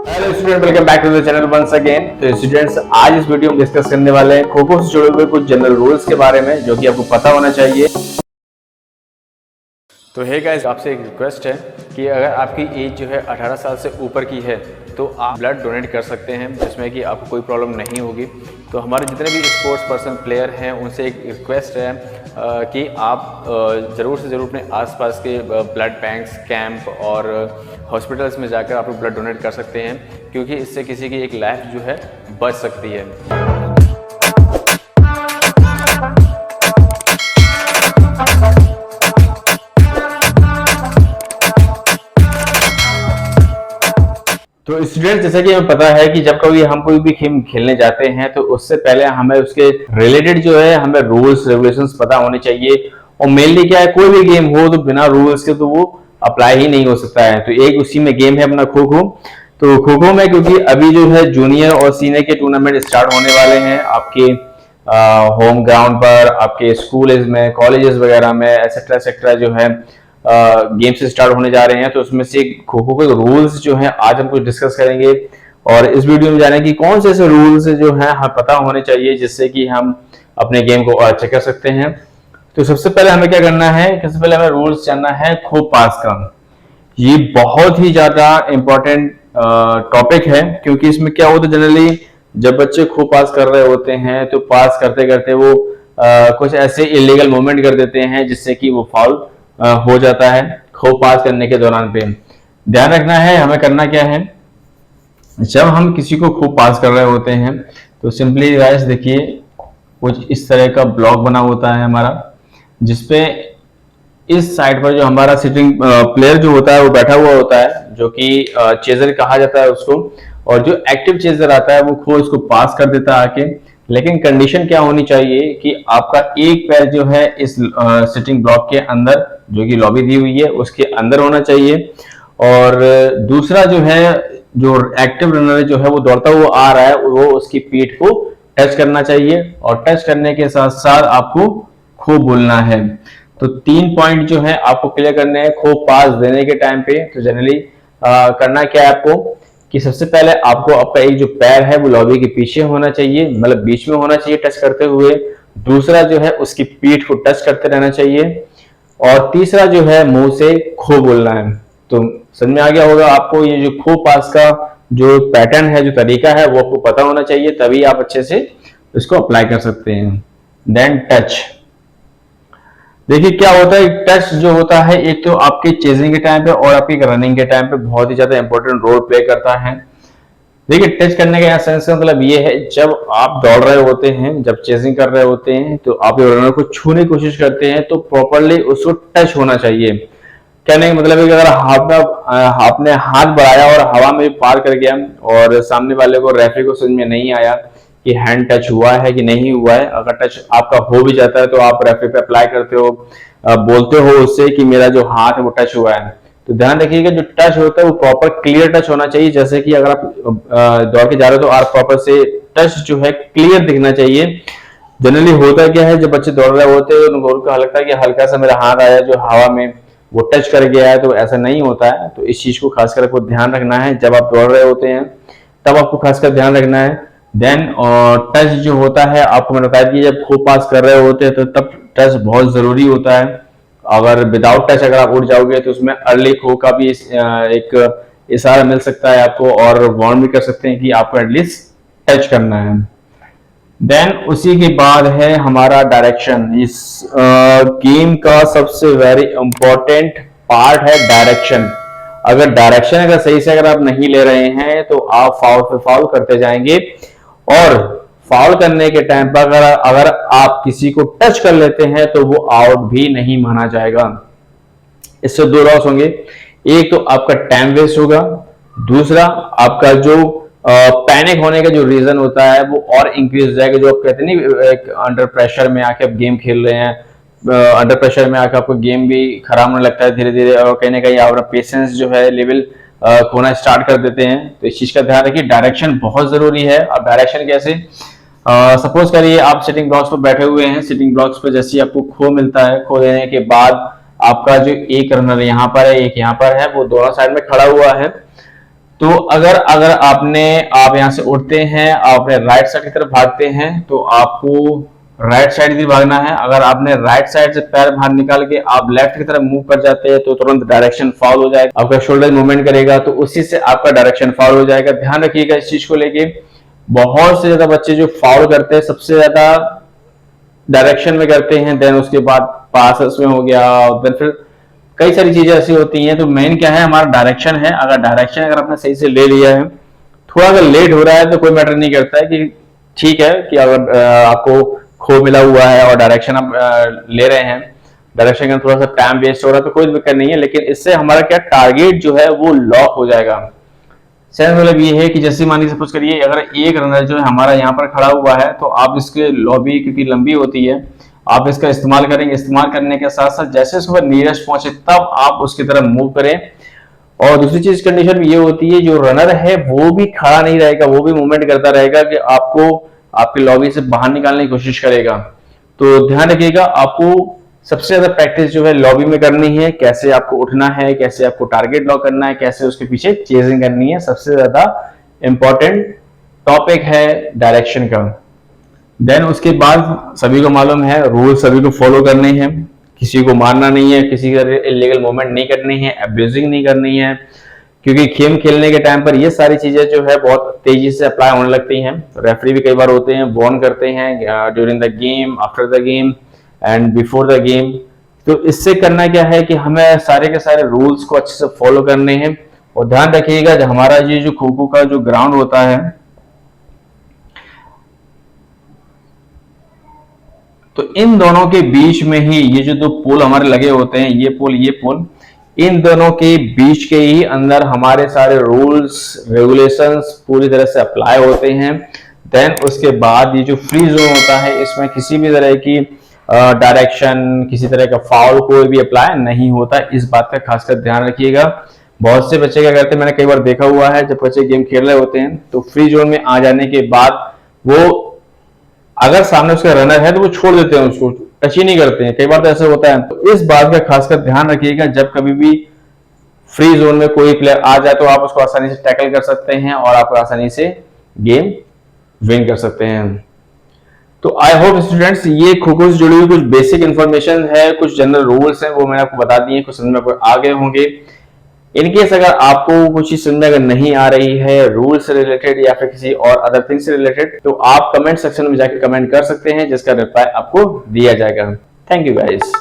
Hello student, welcome back to the channel once again. तो students, आज इस video में डिस्कस करने वाले हैं खो खो से जुड़े हुए कुछ जनरल रूल्स के बारे में जो कि आपको पता होना चाहिए। तो हे गाइस, आपसे एक रिक्वेस्ट है कि अगर आपकी एज जो है 18 साल से ऊपर की है तो आप ब्लड डोनेट कर सकते हैं, जिसमें कि आपको कोई प्रॉब्लम नहीं होगी। तो हमारे जितने भी स्पोर्ट्स पर्सन प्लेयर हैं उनसे एक रिक्वेस्ट है कि आप ज़रूर से ज़रूर अपने आसपास के ब्लड बैंक्स, कैंप और हॉस्पिटल्स में जाकर आप लोग ब्लड डोनेट कर सकते हैं, क्योंकि इससे किसी की एक लाइफ जो है बच सकती है। तो स्टूडेंट, जैसा कि हमें पता है कि जब कभी हम कोई भी गेम खेलने जाते हैं तो उससे पहले हमें उसके रिलेटेड जो है हमें रूल्स रेगुलेशंस पता होने चाहिए। और मेनली क्या है, कोई भी गेम हो तो बिना रूल्स के तो वो अप्लाई ही नहीं हो सकता है। तो एक उसी में गेम है अपना खो खो। तो खो खो में क्योंकि अभी जो है जूनियर और सीनियर के टूर्नामेंट स्टार्ट होने वाले हैं आपके होम ग्राउंड पर, आपके स्कूल में, कॉलेजेस वगैरह में, एक्सेट्रा एक्सेट्रा जो है गेम से स्टार्ट होने जा रहे हैं। तो उसमें से खो खो के रूल्स जो हैं आज हम कुछ डिस्कस करेंगे और इस वीडियो में जानेंगे कि कौन से ऐसे रूल्स जो हैं हमें पता होने चाहिए जिससे कि हम अपने गेम को अच्छे कर सकते हैं। तो सबसे पहले हमें क्या करना है, सबसे पहले हमें रूल्स जानना है खो पास का। ये बहुत ही ज्यादा इंपॉर्टेंट टॉपिक है, क्योंकि इसमें क्या होता है, जनरली जब बच्चे खो पास कर रहे होते हैं तो पास करते करते वो कुछ ऐसे इलीगल मूवमेंट कर देते हैं जिससे कि वो फाउल हो जाता है खो पास करने के दौरान पे। ध्यान रखना है हमें करना क्या है, जब हम किसी को खो पास कर रहे होते हैं तो सिंपली गाइस देखिए, कुछ इस तरह का ब्लॉक बना होता है हमारा, जिसपे इस साइड पर जो हमारा सिटिंग प्लेयर जो होता है वो बैठा हुआ होता है, जो कि चेजर कहा जाता है उसको। और जो एक्टिव चेजर आता है वो खो इसको पास कर देता है आके। लेकिन कंडीशन क्या होनी चाहिए कि आपका एक पैर जो है इस सिटिंग ब्लॉक के अंदर, जो कि लॉबी दी हुई है उसके अंदर होना चाहिए। और दूसरा जो है, जो एक्टिव रनर जो है वो दौड़ता हुआ आ रहा है, वो उसकी पीठ को टच करना चाहिए और टच करने के साथ साथ आपको खो बोलना है। तो 3 पॉइंट जो है आपको क्लियर करने हैं खो पास देने के टाइम पे। तो जनरली करना क्या है आपको कि सबसे पहले आपको आपका एक जो पैर है वो लॉबी के पीछे होना चाहिए, मतलब बीच में होना चाहिए टच करते हुए। दूसरा जो है उसकी पीठ को टच करते रहना चाहिए। और तीसरा जो है मुंह से खो बोलना है। तो समझ में आ गया होगा आपको, ये जो खो पास का जो पैटर्न है, जो तरीका है, वो आपको पता होना चाहिए, तभी आप अच्छे से इसको अप्लाई कर सकते हैं। देन टच, देखिए क्या होता है, टच जो होता है एक तो आपके चेजिंग के टाइम पे और आपकी रनिंग के टाइम पे बहुत ही ज्यादा इंपॉर्टेंट रोल प्ले करता है। देखिए टच करने का सेंस का मतलब ये है, जब आप दौड़ रहे होते हैं, जब चेजिंग कर रहे होते हैं तो आप रनर को छूने की कोशिश करते हैं तो प्रॉपरली उसको टच होना चाहिए। कहने का मतलब है कि अगर आपने हाथ बढ़ाया और हवा में पार कर गया और सामने वाले को, रेफरी को समझ में नहीं आया कि हैंड टच हुआ है कि नहीं हुआ है, अगर टच आपका हो भी जाता है तो आप रेफरी पे अप्लाई करते हो, बोलते हो उससे कि मेरा जो हाथ है वो टच हुआ है। तो ध्यान रखिएगा जो टच होता है वो प्रॉपर क्लियर टच होना चाहिए। जैसे कि अगर आप दौड़ के जा रहे हो तो आप प्रॉपर से टच जो है क्लियर दिखना चाहिए। जनरली होता क्या है, जब बच्चे दौड़ रहे होते हैं उनको लगता है कि हल्का सा मेरा हाथ आया जो हवा में वो टच कर गया है, तो ऐसा नहीं होता है। तो इस चीज को खासकर आपको ध्यान रखना है, जब आप दौड़ रहे होते हैं तब आपको खासकर ध्यान रखना है। देन टच जो होता है, आपको मैंने बताया कि जब खो पास कर रहे होते हैं तो तब टच बहुत जरूरी होता है। अगर विदाउट टच अगर आप उड़ जाओगे तो उसमें अर्ली खो का भी एक इशारा मिल सकता है आपको, और वार्न भी कर सकते हैं कि आपको एटलीस्ट टच करना है। देन उसी के बाद है हमारा डायरेक्शन। इस गेम का सबसे वेरी इंपॉर्टेंट पार्ट है डायरेक्शन। अगर डायरेक्शन अगर सही से अगर आप नहीं ले रहे हैं तो आप फाउल पे फाउल करते जाएंगे, और फाउल करने के टाइम पर अगर आप किसी को टच कर लेते हैं तो वो आउट भी नहीं माना जाएगा। इससे दो लॉस होंगे, एक तो आपका टाइम वेस्ट होगा, दूसरा आपका जो पैनिक होने का जो रीजन होता है वो और इंक्रीज हो जाएगा। जो आप कहते नहीं, एक अंडर प्रेशर में आके आप गेम खेल रहे हैं, अंडर प्रेशर में आकर आपको गेम भी खराब होने लगता है धीरे धीरे, और कहीं ना कहीं आपका पेशेंस जो है लेवल खोना स्टार्ट कर देते हैं। तो इस चीज का ध्यान रखिए, डायरेक्शन बहुत जरूरी है। अब डायरेक्शन कैसे, सपोज करिए आप सिटिंग ब्लॉक्स पर बैठे हुए हैं, सिटिंग ब्लॉक्स पर जैसे ही आपको खो मिलता है, खो देने के बाद आपका जो एक रनर यहाँ पर है, एक यहाँ पर है, वो दोनों साइड में खड़ा हुआ है। तो अगर आप यहाँ से उठते हैं, आप अपने राइट साइड की तरफ भागते हैं, तो आपको राइट साइड की भागना है। अगर आपने राइट साइड से पैर बाहर निकाल के आप लेफ्ट की तरफ मूव कर जाते हैं तो तुरंत डायरेक्शन फाउल हो जाएगा, आपका शोल्डर मूवमेंट करेगा तो उसी से आपका डायरेक्शन फाउल हो जाएगा। ध्यान रखिएगा इस चीज को लेके। बहुत से ज्यादा बच्चे जो फाउल करते हैं सबसे ज्यादा डायरेक्शन में करते हैं, देन उसके बाद पासेस में हो गया, देन फिर कई सारी चीजें ऐसी होती हैं। तो मेन क्या है, हमारा डायरेक्शन है। अगर डायरेक्शन अगर आपने सही से ले लिया है, थोड़ा अगर लेट हो रहा है तो कोई मैटर नहीं करता है कि ठीक है कि अगर आपको खो मिला हुआ है और डायरेक्शन आप ले रहे हैं, डायरेक्शन का थोड़ा सा टाइम वेस्ट हो रहा है तो कोई दिक्कत नहीं है, लेकिन इससे हमारा क्या टारगेट जो है वो लॉक हो जाएगा। सेंस मतलब ये है कि जैसे मान लीजिए सपोज करिए अगर एक रनर जो है हमारा यहाँ पर खड़ा हुआ है तो आप इसके लॉबी क्योंकि लंबी होती है, आप इसका इस्तेमाल करेंगे। इस्तेमाल करने के साथ साथ जैसे उसके नियरेस्ट पहुंचे तब आप उसकी तरफ मूव करें। और दूसरी चीज कंडीशन ये होती है जो रनर है वो भी खड़ा नहीं रहेगा, वो भी मूवमेंट करता रहेगा कि आपको आपके लॉबी से बाहर निकालने की कोशिश करेगा। तो ध्यान रखिएगा, आपको सबसे ज्यादा प्रैक्टिस जो है लॉबी में करनी है, कैसे आपको उठना है, कैसे आपको टारगेट लॉक करना है, कैसे उसके पीछे चेजिंग करनी है। सबसे ज्यादा इंपॉर्टेंट टॉपिक है डायरेक्शन का। देन उसके बाद सभी को मालूम है रूल सभी को फॉलो करने हैं, किसी को मारना नहीं है, किसी का इलीगल मूवमेंट नहीं करनी है, अब्यूजिंग नहीं करनी है, क्योंकि गेम खेलने के टाइम पर ये सारी चीजें जो है बहुत तेजी से अप्लाई होने लगती हैं। रेफरी भी कई बार होते हैं, वार्न करते हैं during the game, after the game and before the game. तो इससे करना क्या है कि हमें सारे के सारे रूल्स को अच्छे से फॉलो करने हैं। और ध्यान रखिएगा जब हमारा ये जो खो खो का जो ग्राउंड होता है, तो इन दोनों के बीच में ही ये जो दो पोल हमारे लगे होते हैं, ये पोल, इन दोनों के बीच के ही अंदर हमारे सारे रूल्स रेगुलेशंस पूरी तरह से अप्लाई होते हैं। देन उसके बाद ये जो फ्री जोन होता है, इसमें किसी भी तरह की डायरेक्शन, किसी तरह का फाउल कोई भी अप्लाई नहीं होता। इस बात का खासकर ध्यान रखिएगा। बहुत से बच्चे क्या करते हैं, मैंने कई बार देखा हुआ है, जब बच्चे गेम खेल रहे होते हैं तो फ्री जोन में आ जाने के बाद वो अगर सामने उसका रनर है तो वो छोड़ देते हैं, उसको टच ही नहीं करते हैं। कई बार तो ऐसा होता है। तो इस बात का खासकर ध्यान रखिएगा, जब कभी भी फ्री जोन में कोई प्लेयर आ जाए तो आप उसको आसानी से टैकल कर सकते हैं और आप आसानी से गेम विन कर सकते हैं। तो आई होप स्टूडेंट्स ये खो खो से जुड़ी हुई कुछ बेसिक इंफॉर्मेशन है, कुछ जनरल रूल्स हैं वो मैंने आपको बता दिए, कुछ समझ में आपको आ गए होंगे। इनकेस अगर आपको कुछ चीज समझ में अगर नहीं आ रही है रूल से रिलेटेड या फिर किसी और अदर थिंग से रिलेटेड, तो आप कमेंट सेक्शन में जाकर कमेंट कर सकते हैं, जिसका रिप्लाई आपको दिया जाएगा। Thank you guys.